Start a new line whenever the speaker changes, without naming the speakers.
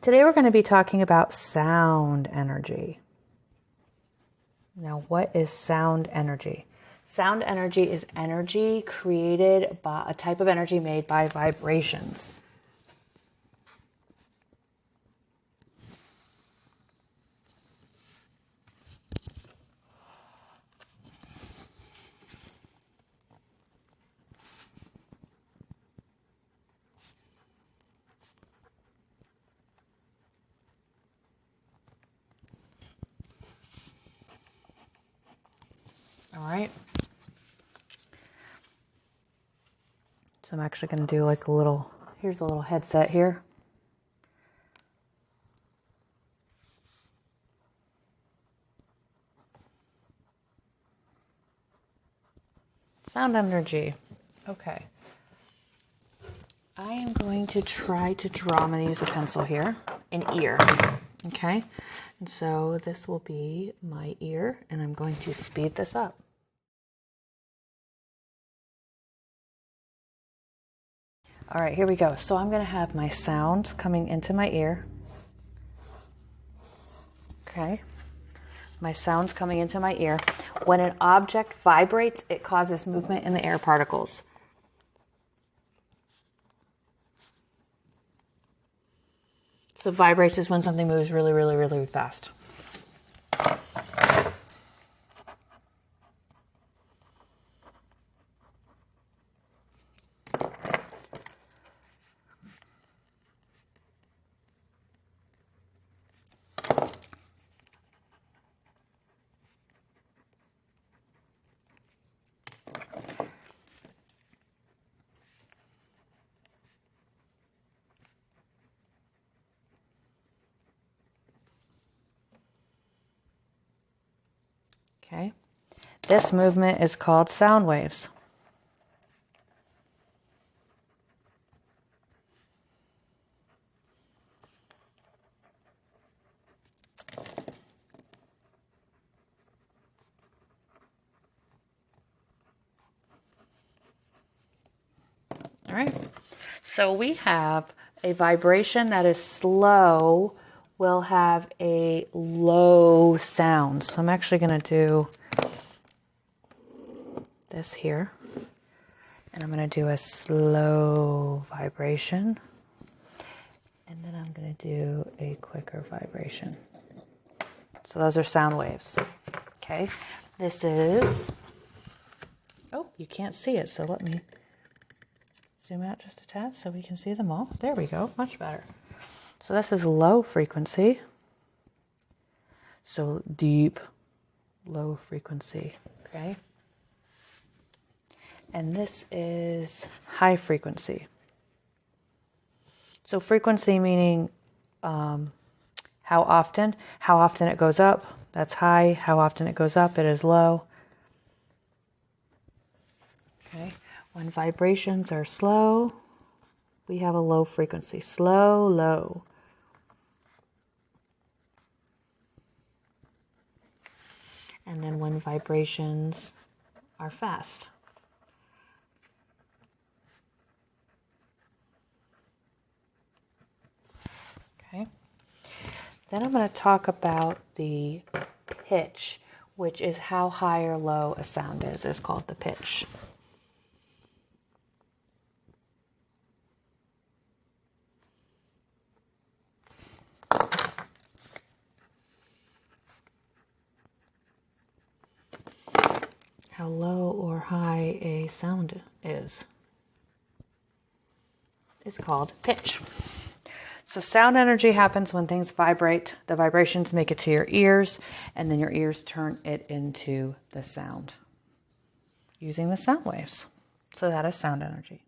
Today we're going to be talking about sound energy. Now, what is sound energy? Sound energy is energy created by a type of energy made by vibrations. All right. So I'm actually going to do like here's a little headset here. Sound energy. Okay. I am going to try to draw. I'm going to use a pencil here, an ear. Okay. And so this will be my ear, and I'm going to speed this up. All right, here we go. So I'm going to have my sound coming into my ear. Okay. My sound's coming into my ear. When an object vibrates, it causes movement in the air particles. So vibrates is when something moves really, really, really fast. Okay. This movement is called sound waves. All right. So we have a vibration that is slow will have a low sound. So I'm actually going to do this here. And I'm going to do a slow vibration. And then I'm going to do a quicker vibration. So those are sound waves. Okay. This is, oh, you can't see it. So let me zoom out just a tad so we can see them all. There we go. Much better. So this is low frequency. So deep, low frequency. Okay. And this is high frequency. So frequency meaning how often it goes up, that's high. How often it goes up, it is low. Okay. When vibrations are slow, we have a low frequency. Slow, low. And then when vibrations are fast. Okay. Then I'm going to talk about the pitch, which is how high or low a sound is. It's called the pitch. How low or high a sound is called pitch. So sound energy happens when things vibrate. The vibrations make it to your ears, and then your ears turn it into the sound using the sound waves. So that is sound energy.